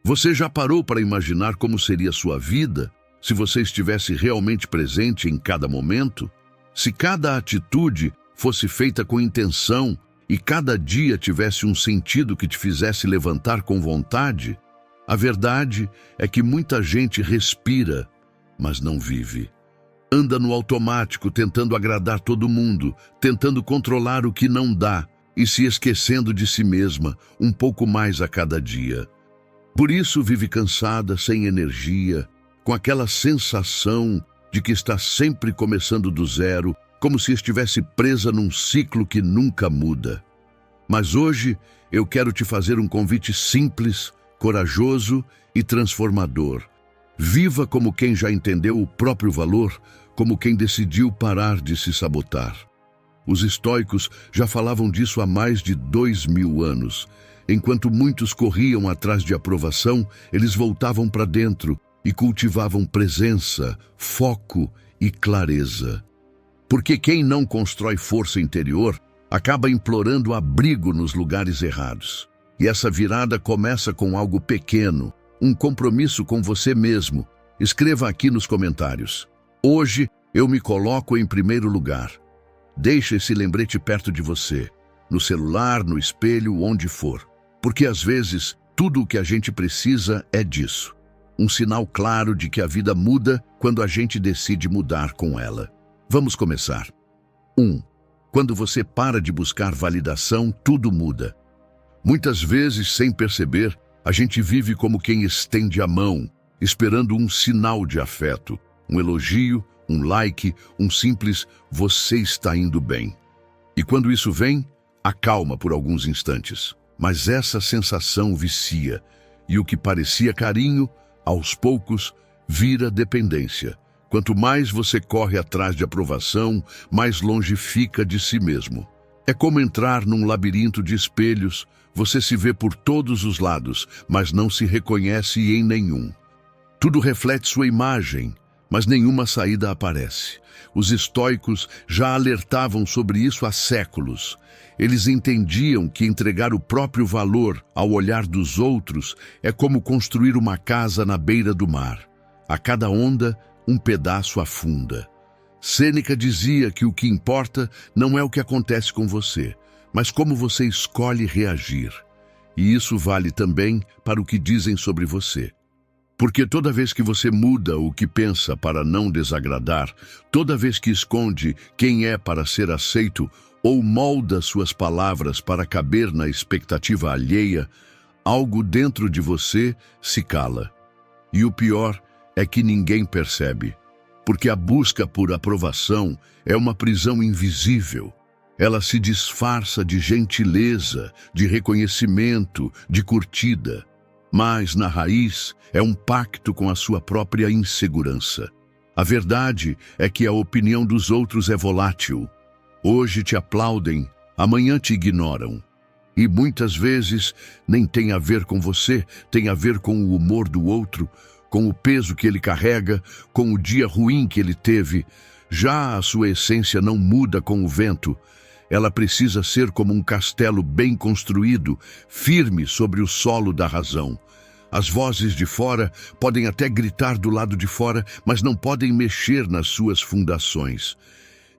Você já parou para imaginar como seria sua vida se você estivesse realmente presente em cada momento? Se cada atitude fosse feita com intenção e cada dia tivesse um sentido que te fizesse levantar com vontade? A verdade é que muita gente respira, mas não vive. Anda no automático, tentando agradar todo mundo, tentando controlar o que não dá e se esquecendo de si mesma um pouco mais a cada dia. Por isso vive cansada, sem energia, com aquela sensação de que está sempre começando do zero, como se estivesse presa num ciclo que nunca muda. Mas hoje eu quero te fazer um convite simples, corajoso e transformador. Viva como quem já entendeu o próprio valor, como quem decidiu parar de se sabotar. Os estoicos já falavam disso há mais de 2000 anos. Enquanto muitos corriam atrás de aprovação, eles voltavam para dentro e cultivavam presença, foco e clareza. Porque quem não constrói força interior acaba implorando abrigo nos lugares errados. E essa virada começa com algo pequeno, um compromisso com você mesmo. Escreva aqui nos comentários: hoje eu me coloco em primeiro lugar. Deixe esse lembrete perto de você, no celular, no espelho, onde for. Porque às vezes tudo o que a gente precisa é disso. Um sinal claro de que a vida muda quando a gente decide mudar com ela. Vamos começar. 1. Quando você para de buscar validação, tudo muda. Muitas vezes, sem perceber, a gente vive como quem estende a mão, esperando um sinal de afeto, um elogio, um like, um simples "você está indo bem". E quando isso vem, acalma por alguns instantes. Mas essa sensação vicia, e o que parecia carinho, aos poucos, vira dependência. Quanto mais você corre atrás de aprovação, mais longe fica de si mesmo. É como entrar num labirinto de espelhos. Você se vê por todos os lados, mas não se reconhece em nenhum. Tudo reflete sua imagem, mas nenhuma saída aparece. Os estoicos já alertavam sobre isso há séculos. Eles entendiam que entregar o próprio valor ao olhar dos outros é como construir uma casa na beira do mar. A cada onda, um pedaço afunda. Sêneca dizia que o que importa não é o que acontece com você, mas como você escolhe reagir. E isso vale também para o que dizem sobre você. Porque toda vez que você muda o que pensa para não desagradar, toda vez que esconde quem é para ser aceito ou molda suas palavras para caber na expectativa alheia, algo dentro de você se cala. E o pior é que ninguém percebe, porque a busca por aprovação é uma prisão invisível. Ela se disfarça de gentileza, de reconhecimento, de curtida. Mas, na raiz, é um pacto com a sua própria insegurança. A verdade é que a opinião dos outros é volátil. Hoje te aplaudem, amanhã te ignoram. E muitas vezes nem tem a ver com você, tem a ver com o humor do outro, com o peso que ele carrega, com o dia ruim que ele teve. Já a sua essência não muda com o vento. Ela precisa ser como um castelo bem construído, firme sobre o solo da razão. As vozes de fora podem até gritar do lado de fora, mas não podem mexer nas suas fundações.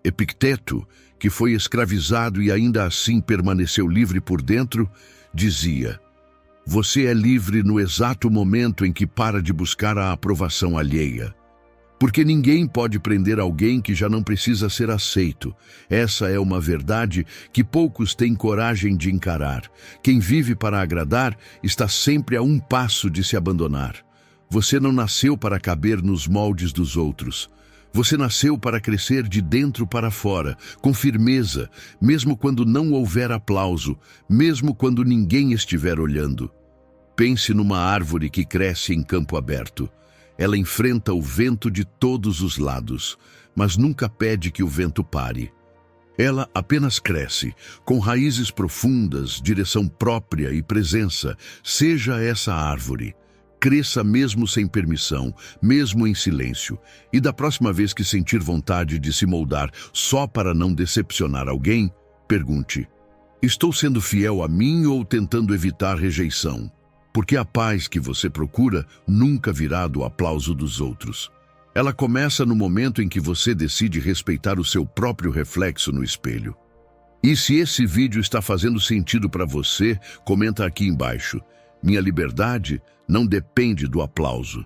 Epicteto, que foi escravizado e ainda assim permaneceu livre por dentro, dizia: "Você é livre no exato momento em que para de buscar a aprovação alheia. Porque ninguém pode prender alguém que já não precisa ser aceito. Essa é uma verdade que poucos têm coragem de encarar. Quem vive para agradar está sempre a um passo de se abandonar. Você não nasceu para caber nos moldes dos outros. Você nasceu para crescer de dentro para fora, com firmeza, mesmo quando não houver aplauso, mesmo quando ninguém estiver olhando. Pense numa árvore que cresce em campo aberto. Ela enfrenta o vento de todos os lados, mas nunca pede que o vento pare. Ela apenas cresce, com raízes profundas, direção própria e presença. Seja essa árvore. Cresça mesmo sem permissão, mesmo em silêncio. E da próxima vez que sentir vontade de se moldar só para não decepcionar alguém, pergunte: estou sendo fiel a mim ou tentando evitar rejeição? Porque a paz que você procura nunca virá do aplauso dos outros. Ela começa no momento em que você decide respeitar o seu próprio reflexo no espelho. E se esse vídeo está fazendo sentido para você, comenta aqui embaixo. Minha liberdade não depende do aplauso.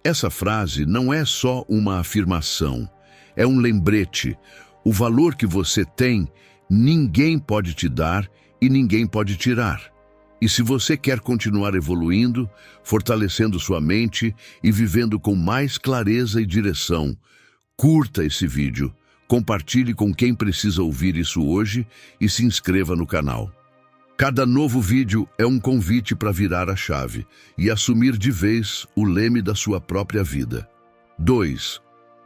Essa frase não é só uma afirmação, é um lembrete. O valor que você tem, ninguém pode te dar e ninguém pode tirar. E se você quer continuar evoluindo, fortalecendo sua mente e vivendo com mais clareza e direção, curta esse vídeo, compartilhe com quem precisa ouvir isso hoje e se inscreva no canal. Cada novo vídeo é um convite para virar a chave e assumir de vez o leme da sua própria vida. 2.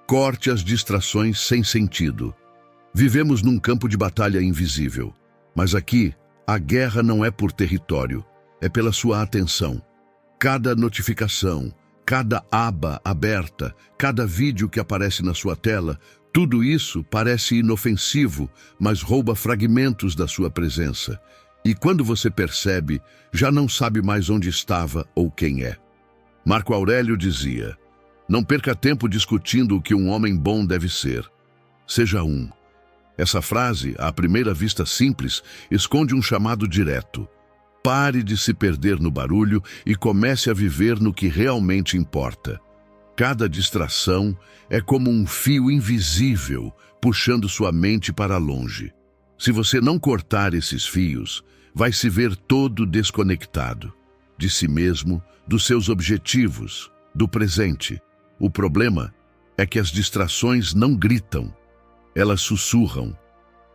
Corte as distrações sem sentido. Vivemos num campo de batalha invisível, mas aqui, a guerra não é por território, é pela sua atenção. Cada notificação, cada aba aberta, cada vídeo que aparece na sua tela, tudo isso parece inofensivo, mas rouba fragmentos da sua presença. E quando você percebe, já não sabe mais onde estava ou quem é. Marco Aurélio dizia: não perca tempo discutindo o que um homem bom deve ser. Seja um. Essa frase, à primeira vista simples, esconde um chamado direto. Pare de se perder no barulho e comece a viver no que realmente importa. Cada distração é como um fio invisível puxando sua mente para longe. Se você não cortar esses fios, vai se ver todo desconectado de si mesmo, dos seus objetivos, do presente. O problema é que as distrações não gritam. Elas sussurram,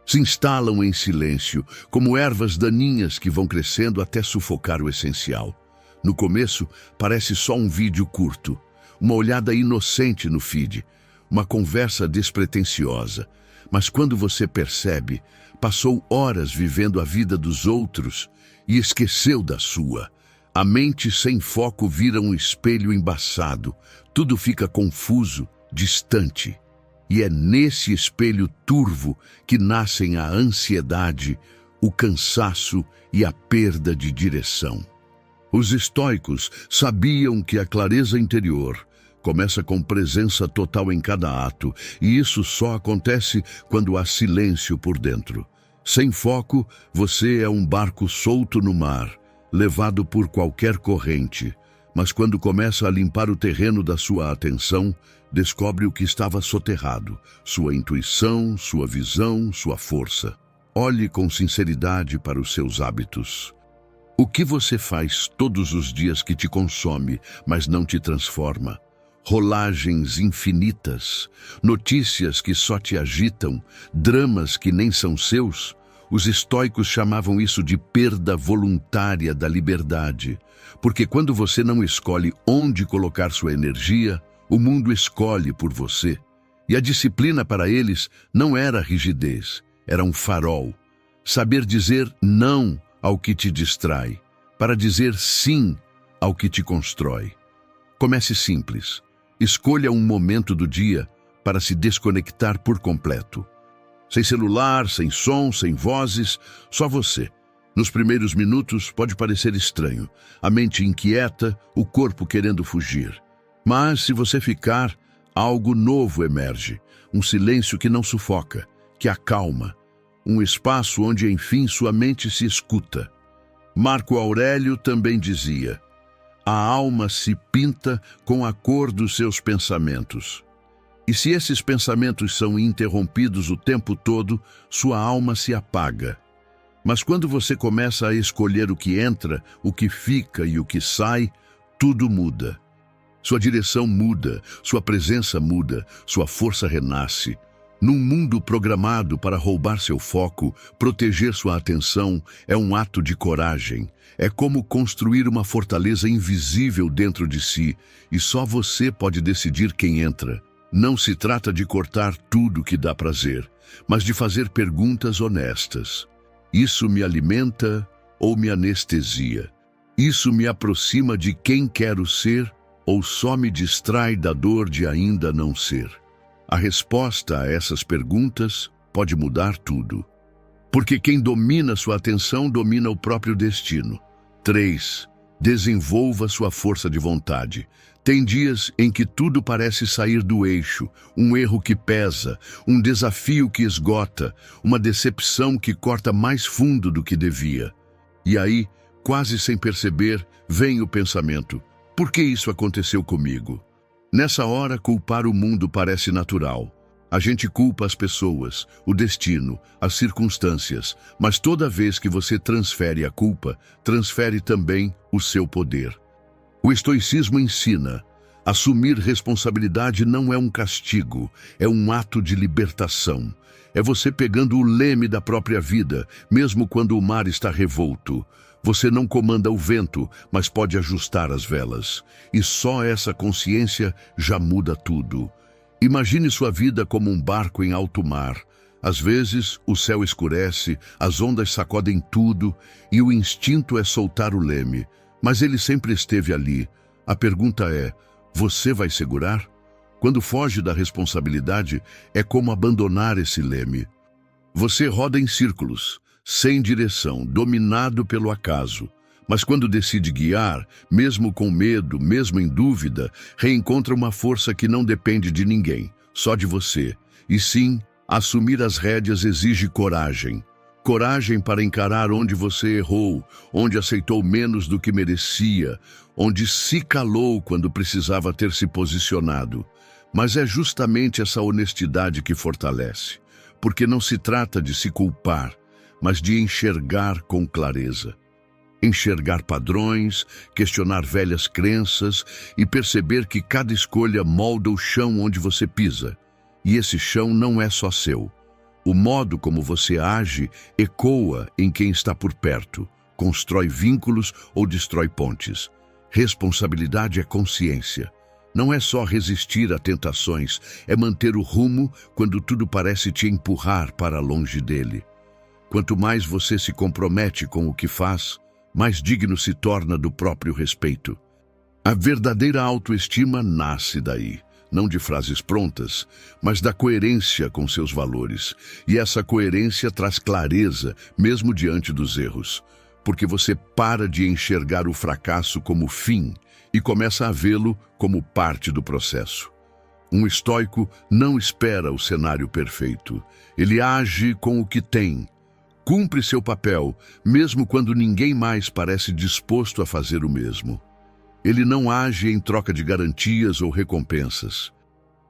se instalam em silêncio, como ervas daninhas que vão crescendo até sufocar o essencial. No começo, parece só um vídeo curto, uma olhada inocente no feed, uma conversa despretensiosa. Mas quando você percebe, passou horas vivendo a vida dos outros e esqueceu da sua. A mente sem foco vira um espelho embaçado, tudo fica confuso, distante. E é nesse espelho turvo que nascem a ansiedade, o cansaço e a perda de direção. Os estoicos sabiam que a clareza interior começa com presença total em cada ato, e isso só acontece quando há silêncio por dentro. Sem foco, você é um barco solto no mar, levado por qualquer corrente. Mas quando começa a limpar o terreno da sua atenção, descobre o que estava soterrado, sua intuição, sua visão, sua força. Olhe com sinceridade para os seus hábitos. O que você faz todos os dias que te consome, mas não te transforma? Rolagens infinitas, notícias que só te agitam, dramas que nem são seus. Os estoicos chamavam isso de perda voluntária da liberdade, porque quando você não escolhe onde colocar sua energia, o mundo escolhe por você. E a disciplina para eles não era rigidez, era um farol. Saber dizer não ao que te distrai, para dizer sim ao que te constrói. Comece simples. Escolha um momento do dia para se desconectar por completo. Sem celular, sem som, sem vozes, só você. Nos primeiros minutos pode parecer estranho, a mente inquieta, o corpo querendo fugir. Mas se você ficar, algo novo emerge, um silêncio que não sufoca, que acalma, um espaço onde enfim sua mente se escuta. Marco Aurélio também dizia: a alma se pinta com a cor dos seus pensamentos. E se esses pensamentos são interrompidos o tempo todo, sua alma se apaga. Mas quando você começa a escolher o que entra, o que fica e o que sai, tudo muda. Sua direção muda, sua presença muda, sua força renasce. Num mundo programado para roubar seu foco, proteger sua atenção é um ato de coragem. É como construir uma fortaleza invisível dentro de si, e só você pode decidir quem entra. Não se trata de cortar tudo que dá prazer, mas de fazer perguntas honestas. Isso me alimenta ou me anestesia? Isso me aproxima de quem quero ser ou só me distrai da dor de ainda não ser? A resposta a essas perguntas pode mudar tudo. Porque quem domina sua atenção domina o próprio destino. 3. Desenvolva sua força de vontade. Tem dias em que tudo parece sair do eixo, um erro que pesa, um desafio que esgota, uma decepção que corta mais fundo do que devia. E aí, quase sem perceber, vem o pensamento: por que isso aconteceu comigo? Nessa hora, culpar o mundo parece natural. A gente culpa as pessoas, o destino, as circunstâncias, mas toda vez que você transfere a culpa, transfere também o seu poder. O estoicismo ensina: assumir responsabilidade não é um castigo, é um ato de libertação. É você pegando o leme da própria vida, mesmo quando o mar está revolto. Você não comanda o vento, mas pode ajustar as velas. E só essa consciência já muda tudo. Imagine sua vida como um barco em alto mar. Às vezes, o céu escurece, as ondas sacodem tudo e o instinto é soltar o leme. Mas ele sempre esteve ali. A pergunta é: você vai segurar? Quando foge da responsabilidade, é como abandonar esse leme. Você roda em círculos, sem direção, dominado pelo acaso. Mas quando decide guiar, mesmo com medo, mesmo em dúvida, reencontra uma força que não depende de ninguém, só de você. E sim, assumir as rédeas exige coragem. Coragem para encarar onde você errou, onde aceitou menos do que merecia, onde se calou quando precisava ter se posicionado. Mas é justamente essa honestidade que fortalece, porque não se trata de se culpar, mas de enxergar com clareza. Enxergar padrões, questionar velhas crenças e perceber que cada escolha molda o chão onde você pisa. E esse chão não é só seu. O modo como você age ecoa em quem está por perto, constrói vínculos ou destrói pontes. Responsabilidade é consciência. Não é só resistir a tentações, é manter o rumo quando tudo parece te empurrar para longe dele. Quanto mais você se compromete com o que faz, mais digno se torna do próprio respeito. A verdadeira autoestima nasce daí, não de frases prontas, mas da coerência com seus valores. E essa coerência traz clareza, mesmo diante dos erros, porque você para de enxergar o fracasso como fim e começa a vê-lo como parte do processo. Um estoico não espera o cenário perfeito. Ele age com o que tem. Cumpre seu papel, mesmo quando ninguém mais parece disposto a fazer o mesmo. Ele não age em troca de garantias ou recompensas.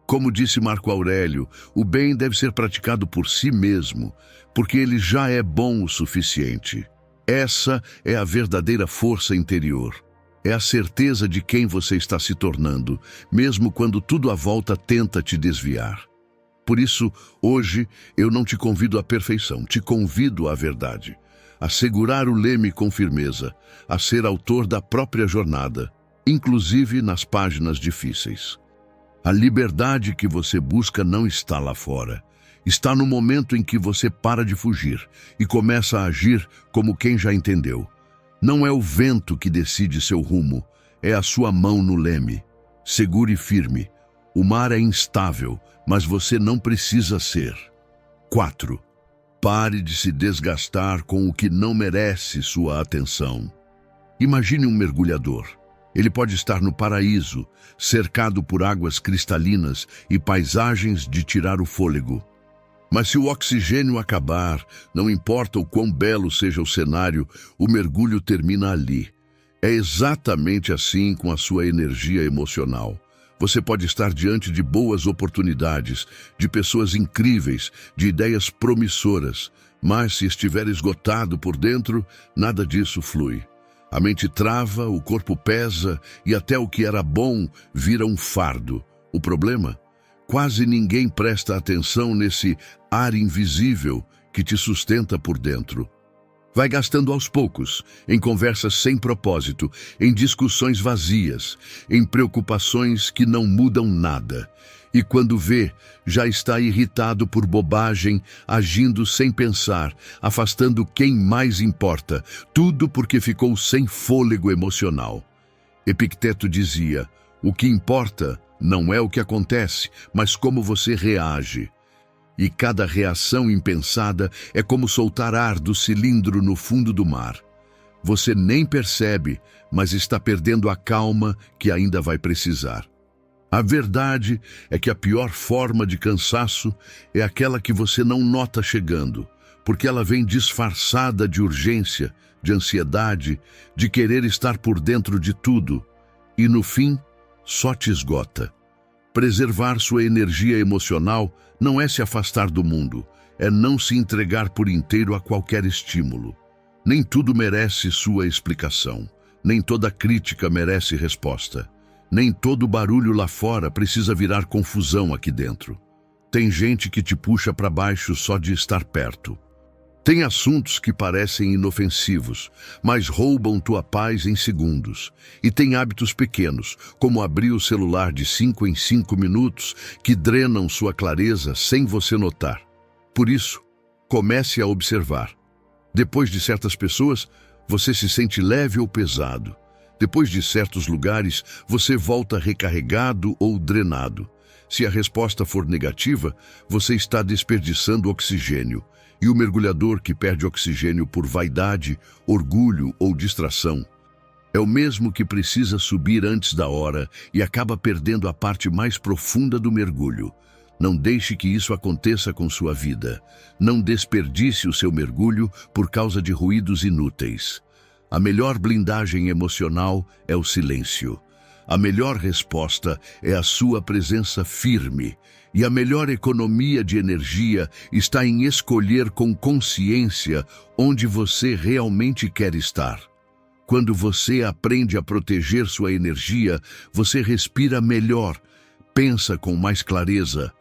Como disse Marco Aurélio, o bem deve ser praticado por si mesmo, porque ele já é bom o suficiente. Essa é a verdadeira força interior. É a certeza de quem você está se tornando, mesmo quando tudo à volta tenta te desviar. Por isso, hoje, eu não te convido à perfeição, te convido à verdade, a segurar o leme com firmeza, a ser autor da própria jornada, inclusive nas páginas difíceis. A liberdade que você busca não está lá fora. Está no momento em que você para de fugir e começa a agir como quem já entendeu. Não é o vento que decide seu rumo, é a sua mão no leme. Segure firme. O mar é instável, mas você não precisa ser. 4. Pare de se desgastar com o que não merece sua atenção. Imagine um mergulhador. Ele pode estar no paraíso, cercado por águas cristalinas e paisagens de tirar o fôlego. Mas se o oxigênio acabar, não importa o quão belo seja o cenário, o mergulho termina ali. É exatamente assim com a sua energia emocional. Você pode estar diante de boas oportunidades, de pessoas incríveis, de ideias promissoras, mas se estiver esgotado por dentro, nada disso flui. A mente trava, o corpo pesa e até o que era bom vira um fardo. O problema? Quase ninguém presta atenção nesse ar invisível que te sustenta por dentro. Vai gastando aos poucos, em conversas sem propósito, em discussões vazias, em preocupações que não mudam nada. E quando vê, já está irritado por bobagem, agindo sem pensar, afastando quem mais importa, tudo porque ficou sem fôlego emocional. Epicteto dizia: o que importa não é o que acontece, mas como você reage. E cada reação impensada é como soltar ar do cilindro no fundo do mar. Você nem percebe, mas está perdendo a calma que ainda vai precisar. A verdade é que a pior forma de cansaço é aquela que você não nota chegando, porque ela vem disfarçada de urgência, de ansiedade, de querer estar por dentro de tudo, e no fim, só te esgota. Preservar sua energia emocional não é se afastar do mundo, é não se entregar por inteiro a qualquer estímulo. Nem tudo merece sua explicação, nem toda crítica merece resposta, nem todo barulho lá fora precisa virar confusão aqui dentro. Tem gente que te puxa para baixo só de estar perto. Tem assuntos que parecem inofensivos, mas roubam tua paz em segundos. E tem hábitos pequenos, como abrir o celular de 5 em 5 minutos, que drenam sua clareza sem você notar. Por isso, comece a observar. Depois de certas pessoas, você se sente leve ou pesado. Depois de certos lugares, você volta recarregado ou drenado. Se a resposta for negativa, você está desperdiçando oxigênio. E o mergulhador que perde oxigênio por vaidade, orgulho ou distração é o mesmo que precisa subir antes da hora e acaba perdendo a parte mais profunda do mergulho. Não deixe que isso aconteça com sua vida. Não desperdice o seu mergulho por causa de ruídos inúteis. A melhor blindagem emocional é o silêncio. A melhor resposta é a sua presença firme. E a melhor economia de energia está em escolher com consciência onde você realmente quer estar. Quando você aprende a proteger sua energia, você respira melhor, pensa com mais clareza,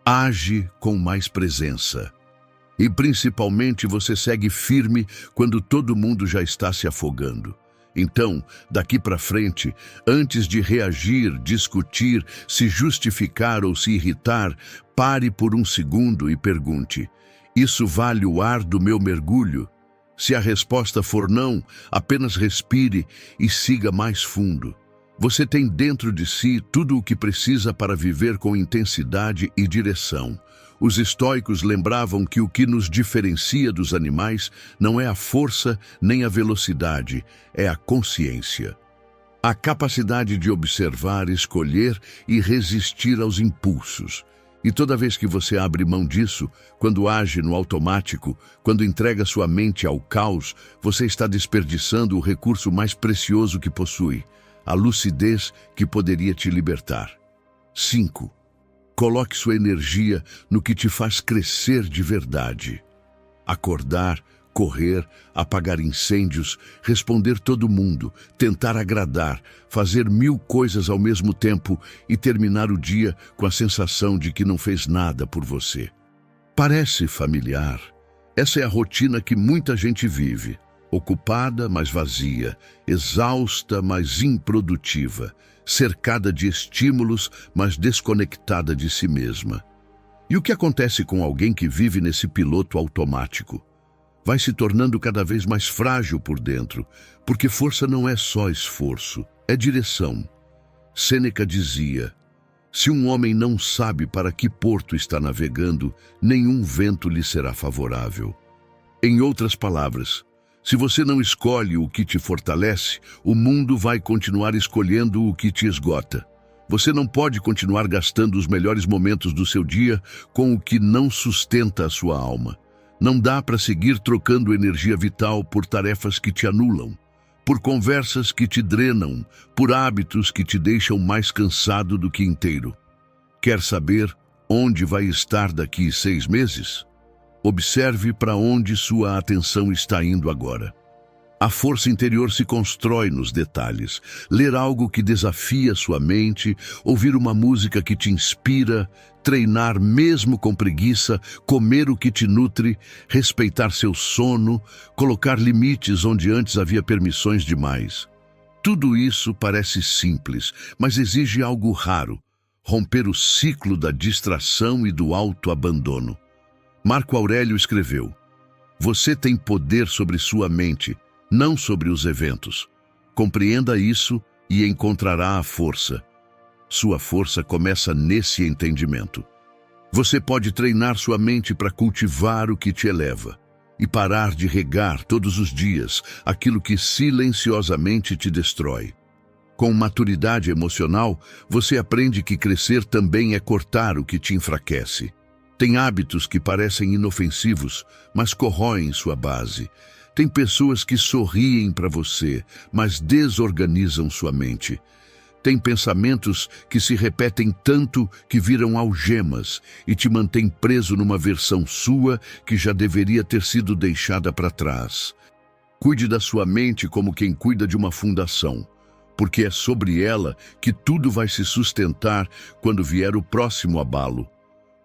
age com mais presença. E principalmente você segue firme quando todo mundo já está se afogando. Então, daqui para frente, antes de reagir, discutir, se justificar ou se irritar, pare por um segundo e pergunte: isso vale o ar do meu mergulho? Se a resposta for não, apenas respire e siga mais fundo. Você tem dentro de si tudo o que precisa para viver com intensidade e direção. Os estoicos lembravam que o que nos diferencia dos animais não é a força nem a velocidade, é a consciência. A capacidade de observar, escolher e resistir aos impulsos. E toda vez que você abre mão disso, quando age no automático, quando entrega sua mente ao caos, você está desperdiçando o recurso mais precioso que possui, a lucidez que poderia te libertar. 5. Coloque sua energia no que te faz crescer de verdade. Acordar, correr, apagar incêndios, responder todo mundo, tentar agradar, fazer 1000 coisas ao mesmo tempo e terminar o dia com a sensação de que não fez nada por você. Parece familiar. Essa é a rotina que muita gente vive. Ocupada, mas vazia, exausta, mas improdutiva, cercada de estímulos, mas desconectada de si mesma. E o que acontece com alguém que vive nesse piloto automático? Vai se tornando cada vez mais frágil por dentro, porque força não é só esforço, é direção. Sêneca dizia: se um homem não sabe para que porto está navegando, nenhum vento lhe será favorável. Em outras palavras, se você não escolhe o que te fortalece, o mundo vai continuar escolhendo o que te esgota. Você não pode continuar gastando os melhores momentos do seu dia com o que não sustenta a sua alma. Não dá para seguir trocando energia vital por tarefas que te anulam, por conversas que te drenam, por hábitos que te deixam mais cansado do que inteiro. Quer saber onde vai estar daqui 6 meses? Observe para onde sua atenção está indo agora. A força interior se constrói nos detalhes. Ler algo que desafia sua mente, ouvir uma música que te inspira, treinar mesmo com preguiça, comer o que te nutre, respeitar seu sono, colocar limites onde antes havia permissões demais. Tudo isso parece simples, mas exige algo raro: romper o ciclo da distração e do autoabandono. Marco Aurélio escreveu: você tem poder sobre sua mente, não sobre os eventos. Compreenda isso e encontrará a força. Sua força começa nesse entendimento. Você pode treinar sua mente para cultivar o que te eleva. e parar de regar todos os dias aquilo que silenciosamente te destrói. Com maturidade emocional, você aprende que crescer também é cortar o que te enfraquece. Tem hábitos que parecem inofensivos, mas corroem sua base. Tem pessoas que sorriem para você, mas desorganizam sua mente. Tem pensamentos que se repetem tanto que viram algemas e te mantêm preso numa versão sua que já deveria ter sido deixada para trás. Cuide da sua mente como quem cuida de uma fundação, porque é sobre ela que tudo vai se sustentar quando vier o próximo abalo.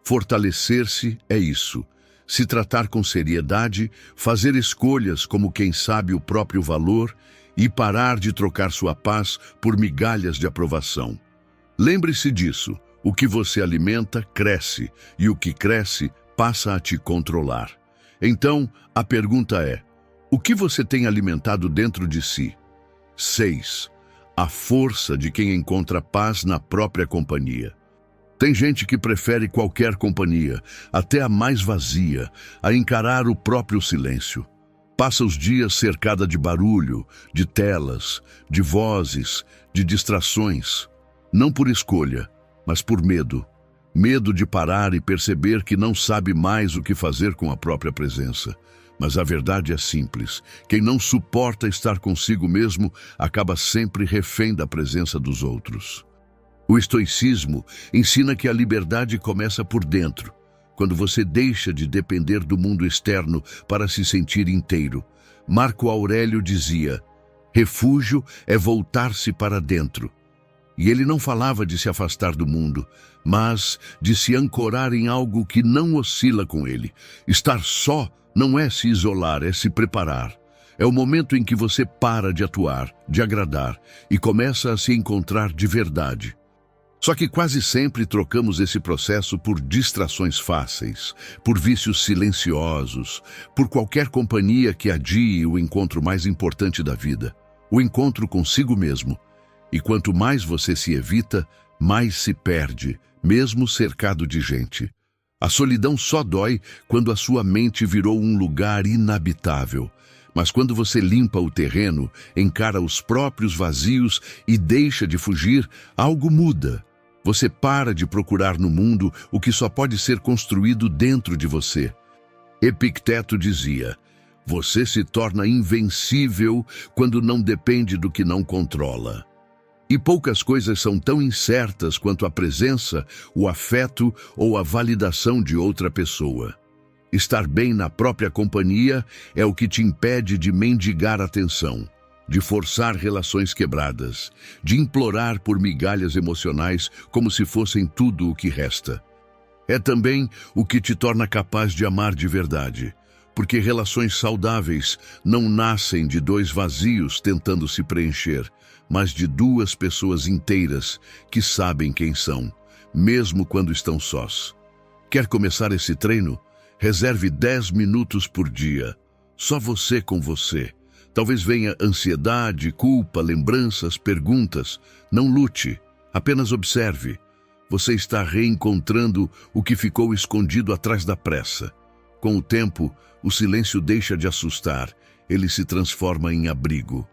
Fortalecer-se é isso. Se tratar com seriedade, fazer escolhas como quem sabe o próprio valor e parar de trocar sua paz por migalhas de aprovação. Lembre-se disso, o que você alimenta cresce e o que cresce passa a te controlar. Então, a pergunta é, o que você tem alimentado dentro de si? 6. A força de quem encontra paz na própria companhia. Tem gente que prefere qualquer companhia, até a mais vazia, a encarar o próprio silêncio. Passa os dias cercada de barulho, de telas, de vozes, de distrações. Não por escolha, mas por medo. Medo de parar e perceber que não sabe mais o que fazer com a própria presença. Mas a verdade é simples. Quem não suporta estar consigo mesmo acaba sempre refém da presença dos outros. O estoicismo ensina que a liberdade começa por dentro, quando você deixa de depender do mundo externo para se sentir inteiro. Marco Aurélio dizia, refúgio é voltar-se para dentro. E ele não falava de se afastar do mundo, mas de se ancorar em algo que não oscila com ele. Estar só não é se isolar, é se preparar. É o momento em que você para de atuar, de agradar, e começa a se encontrar de verdade. Só que quase sempre trocamos esse processo por distrações fáceis, por vícios silenciosos, por qualquer companhia que adie o encontro mais importante da vida, o encontro consigo mesmo. E quanto mais você se evita, mais se perde, mesmo cercado de gente. A solidão só dói quando a sua mente virou um lugar inabitável. Mas quando você limpa o terreno, encara os próprios vazios e deixa de fugir, algo muda. Você para de procurar no mundo o que só pode ser construído dentro de você. Epicteto dizia, você se torna invencível quando não depende do que não controla. E poucas coisas são tão incertas quanto a presença, o afeto ou a validação de outra pessoa. Estar bem na própria companhia é o que te impede de mendigar atenção, de forçar relações quebradas, de implorar por migalhas emocionais como se fossem tudo o que resta. É também o que te torna capaz de amar de verdade, porque relações saudáveis não nascem de dois vazios tentando se preencher, mas de duas pessoas inteiras que sabem quem são, mesmo quando estão sós. Quer começar esse treino? Reserve 10 minutos por dia, só você com você. Talvez venha ansiedade, culpa, lembranças, perguntas. Não lute, apenas observe. Você está reencontrando o que ficou escondido atrás da pressa. Com o tempo, o silêncio deixa de assustar, ele se transforma em abrigo.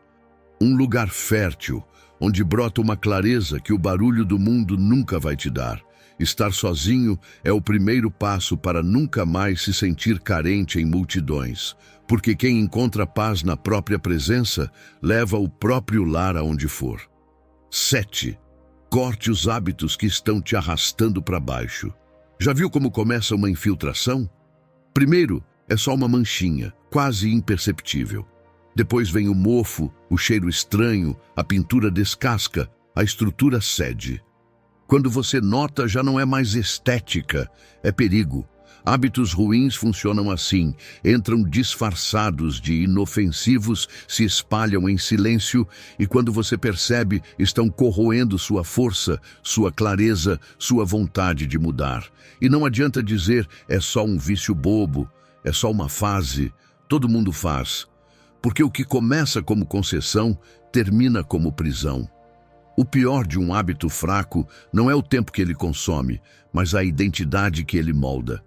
Um lugar fértil, onde brota uma clareza que o barulho do mundo nunca vai te dar. Estar sozinho é o primeiro passo para nunca mais se sentir carente em multidões, porque quem encontra paz na própria presença leva o próprio lar aonde for. 7. Corte os hábitos que estão te arrastando para baixo. Já viu como começa uma infiltração? Primeiro, é só uma manchinha, quase imperceptível. Depois vem o mofo, o cheiro estranho, a pintura descasca, a estrutura cede. Quando você nota, já não é mais estética, é perigo. Hábitos ruins funcionam assim, entram disfarçados de inofensivos, se espalham em silêncio e quando você percebe, estão corroendo sua força, sua clareza, sua vontade de mudar. E não adianta dizer, é só um vício bobo, é só uma fase, todo mundo faz. Porque o que começa como concessão, termina como prisão. O pior de um hábito fraco não é o tempo que ele consome, mas a identidade que ele molda.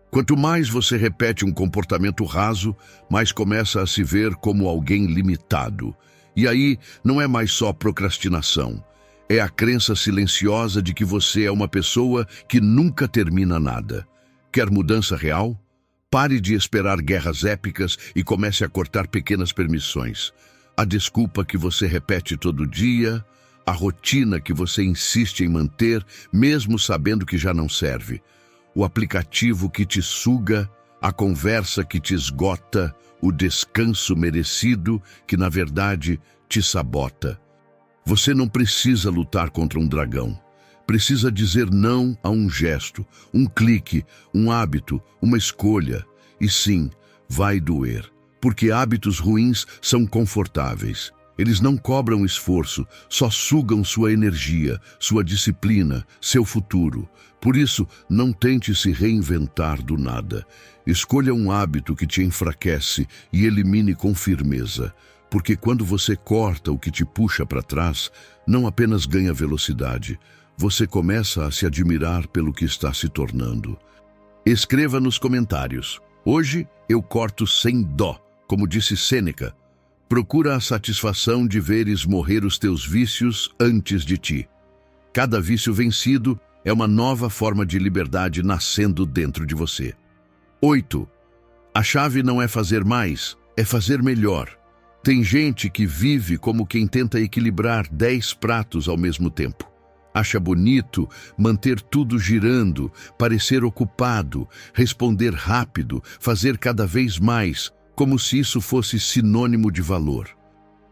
Quanto mais você repete um comportamento raso, mais começa a se ver como alguém limitado. E aí, não é mais só procrastinação. É a crença silenciosa de que você é uma pessoa que nunca termina nada. Quer mudança real? Pare de esperar guerras épicas e comece a cortar pequenas permissões. A desculpa que você repete todo dia, a rotina que você insiste em manter, mesmo sabendo que já não serve. O aplicativo que te suga, a conversa que te esgota, o descanso merecido que, na verdade, te sabota. Você não precisa lutar contra um dragão. Precisa dizer não a um gesto, um clique, um hábito, uma escolha. E sim, vai doer, porque hábitos ruins são confortáveis. Eles não cobram esforço, só sugam sua energia, sua disciplina, seu futuro. Por isso, não tente se reinventar do nada. Escolha um hábito que te enfraquece e elimine com firmeza. Porque quando você corta o que te puxa para trás, não apenas ganha velocidade, você começa a se admirar pelo que está se tornando. Escreva nos comentários: hoje eu corto sem dó, como disse Sêneca. Procura a satisfação de veres morrer os teus vícios antes de ti. Cada vício vencido é uma nova forma de liberdade nascendo dentro de você. 8. A chave não é fazer mais, é fazer melhor. Tem gente que vive como quem tenta equilibrar 10 pratos ao mesmo tempo. Acha bonito manter tudo girando, parecer ocupado, responder rápido, fazer cada vez mais, como se isso fosse sinônimo de valor.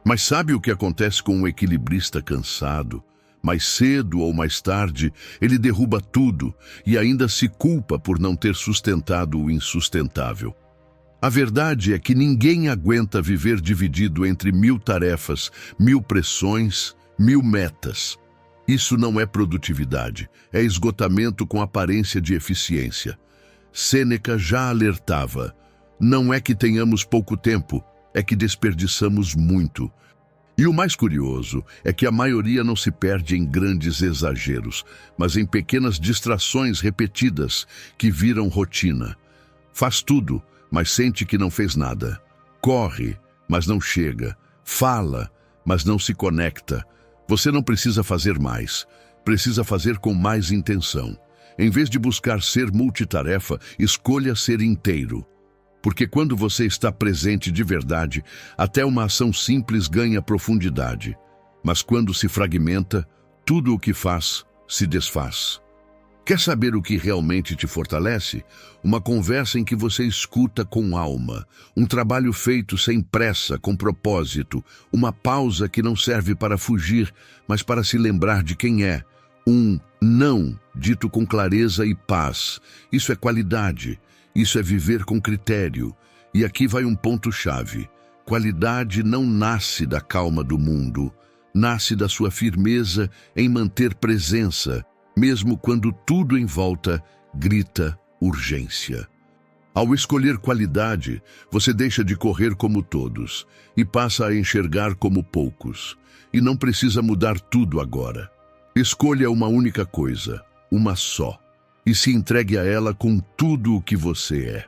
Mas sabe o que acontece com um equilibrista cansado? Mais cedo ou mais tarde, ele derruba tudo e ainda se culpa por não ter sustentado o insustentável. A verdade é que ninguém aguenta viver dividido entre 1000 tarefas, 1000 pressões, 1000 metas. Isso não é produtividade, é esgotamento com aparência de eficiência. Sêneca já alertava: não é que tenhamos pouco tempo, é que desperdiçamos muito. E o mais curioso é que a maioria não se perde em grandes exageros, mas em pequenas distrações repetidas que viram rotina. Faz tudo, mas sente que não fez nada. Corre, mas não chega. Fala, mas não se conecta. Você não precisa fazer mais, precisa fazer com mais intenção. Em vez de buscar ser multitarefa, escolha ser inteiro. Porque quando você está presente de verdade, até uma ação simples ganha profundidade. Mas quando se fragmenta, tudo o que faz se desfaz. Quer saber o que realmente te fortalece? Uma conversa em que você escuta com alma, um trabalho feito sem pressa, com propósito, uma pausa que não serve para fugir, mas para se lembrar de quem é. Um não dito com clareza e paz. Isso é qualidade. Isso é viver com critério. E aqui vai um ponto-chave. Qualidade não nasce da calma do mundo, nasce da sua firmeza em manter presença, mesmo quando tudo em volta grita urgência. Ao escolher qualidade, você deixa de correr como todos e passa a enxergar como poucos. E não precisa mudar tudo agora. Escolha uma única coisa, uma só, e se entregue a ela com tudo o que você é.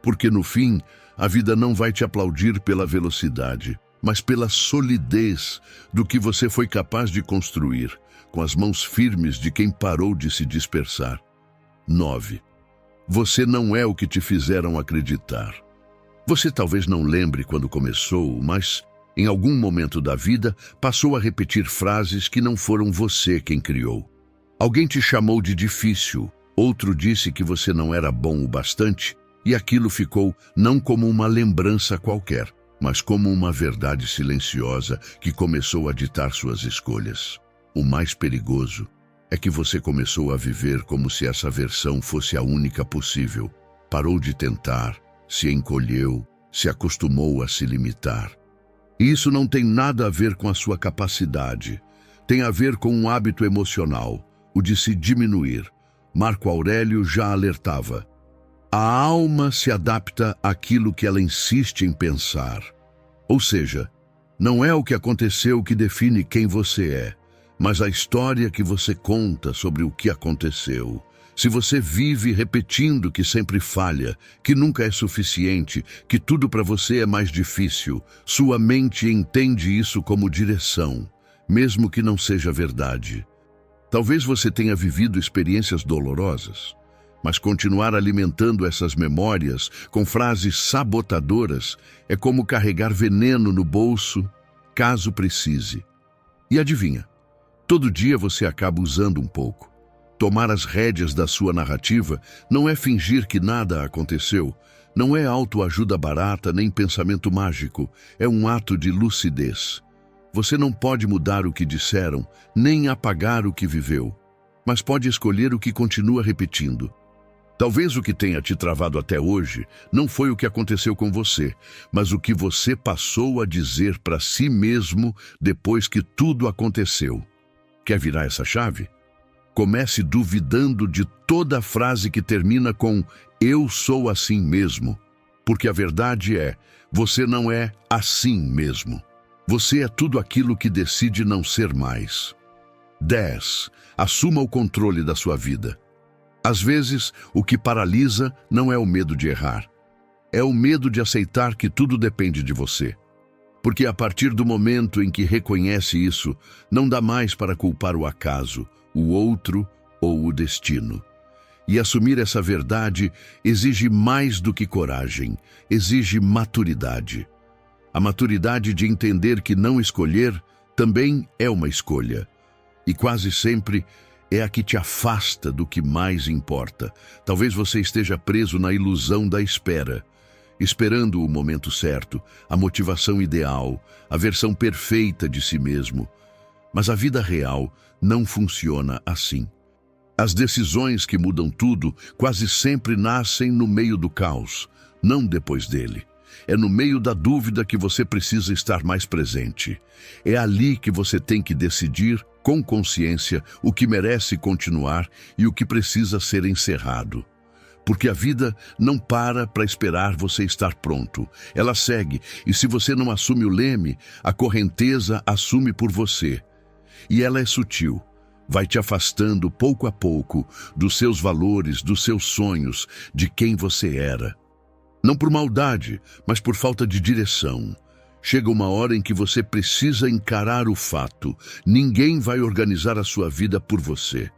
Porque no fim, a vida não vai te aplaudir pela velocidade, mas pela solidez do que você foi capaz de construir, com as mãos firmes de quem parou de se dispersar. 9. Você não é o que te fizeram acreditar. Você talvez não lembre quando começou, mas em algum momento da vida passou a repetir frases que não foram você quem criou. Alguém te chamou de difícil, outro disse que você não era bom o bastante, e aquilo ficou não como uma lembrança qualquer, mas como uma verdade silenciosa que começou a ditar suas escolhas. O mais perigoso é que você começou a viver como se essa versão fosse a única possível. Parou de tentar, se encolheu, se acostumou a se limitar. E isso não tem nada a ver com a sua capacidade. Tem a ver com um hábito emocional, o de se diminuir. Marco Aurélio já alertava: a alma se adapta àquilo que ela insiste em pensar. Ou seja, não é o que aconteceu que define quem você é, mas a história que você conta sobre o que aconteceu. Se você vive repetindo que sempre falha, que nunca é suficiente, que tudo para você é mais difícil, sua mente entende isso como direção, mesmo que não seja verdade. Talvez você tenha vivido experiências dolorosas, mas continuar alimentando essas memórias com frases sabotadoras é como carregar veneno no bolso, caso precise. E adivinha, todo dia você acaba usando um pouco. Tomar as rédeas da sua narrativa não é fingir que nada aconteceu, não é autoajuda barata nem pensamento mágico, é um ato de lucidez. Você não pode mudar o que disseram, nem apagar o que viveu, mas pode escolher o que continua repetindo. Talvez o que tenha te travado até hoje não foi o que aconteceu com você, mas o que você passou a dizer para si mesmo depois que tudo aconteceu. Quer virar essa chave? Comece duvidando de toda frase que termina com "eu sou assim mesmo", porque a verdade é, você não é assim mesmo. Você é tudo aquilo que decide não ser mais. 10. Assuma o controle da sua vida. Às vezes, o que paralisa não é o medo de errar. É o medo de aceitar que tudo depende de você. Porque a partir do momento em que reconhece isso, não dá mais para culpar o acaso, o outro ou o destino. E assumir essa verdade exige mais do que coragem, exige maturidade. A maturidade de entender que não escolher também é uma escolha. E quase sempre é a que te afasta do que mais importa. Talvez você esteja preso na ilusão da espera, esperando o momento certo, a motivação ideal, a versão perfeita de si mesmo. Mas a vida real não funciona assim. As decisões que mudam tudo quase sempre nascem no meio do caos, não depois dele. É no meio da dúvida que você precisa estar mais presente. É ali que você tem que decidir, com consciência, o que merece continuar e o que precisa ser encerrado. Porque a vida não para esperar você estar pronto. Ela segue, e se você não assume o leme, a correnteza assume por você. E ela é sutil, vai te afastando pouco a pouco dos seus valores, dos seus sonhos, de quem você era. Não por maldade, mas por falta de direção. Chega uma hora em que você precisa encarar o fato. Ninguém vai organizar a sua vida por você.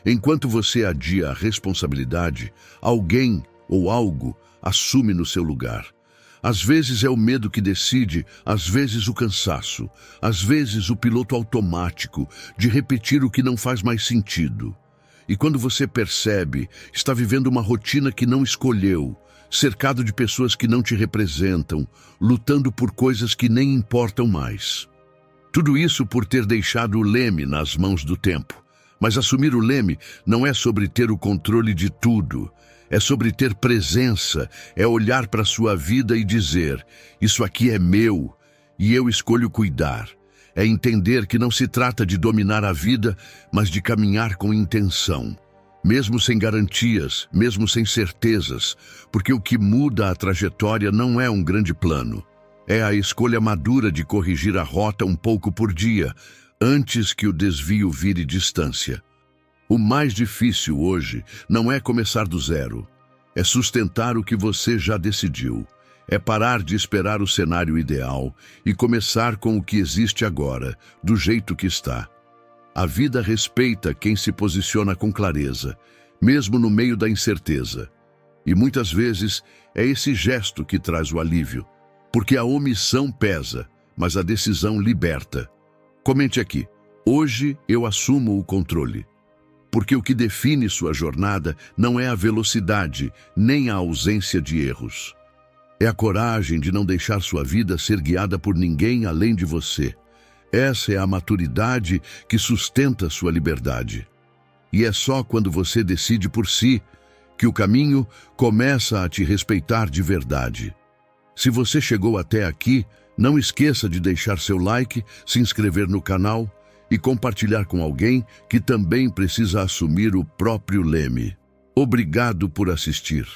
Enquanto você adia a responsabilidade, alguém ou algo assume no seu lugar. Às vezes é o medo que decide, às vezes o cansaço, às vezes o piloto automático de repetir o que não faz mais sentido. E quando você percebe, está vivendo uma rotina que não escolheu, cercado de pessoas que não te representam, lutando por coisas que nem importam mais. Tudo isso por ter deixado o leme nas mãos do tempo. Mas assumir o leme não é sobre ter o controle de tudo. É sobre ter presença, é olhar para a sua vida e dizer, isso aqui é meu e eu escolho cuidar. É entender que não se trata de dominar a vida, mas de caminhar com intenção. Mesmo sem garantias, mesmo sem certezas, porque o que muda a trajetória não é um grande plano. É a escolha madura de corrigir a rota um pouco por dia, antes que o desvio vire distância. O mais difícil hoje não é começar do zero, é sustentar o que você já decidiu, é parar de esperar o cenário ideal e começar com o que existe agora, do jeito que está. A vida respeita quem se posiciona com clareza, mesmo no meio da incerteza. E muitas vezes é esse gesto que traz o alívio, porque a omissão pesa, mas a decisão liberta. Comente aqui, hoje eu assumo o controle. Porque o que define sua jornada não é a velocidade, nem a ausência de erros. É a coragem de não deixar sua vida ser guiada por ninguém além de você. Essa é a maturidade que sustenta sua liberdade. E é só quando você decide por si que o caminho começa a te respeitar de verdade. Se você chegou até aqui, não esqueça de deixar seu like, se inscrever no canal e compartilhar com alguém que também precisa assumir o próprio leme. Obrigado por assistir.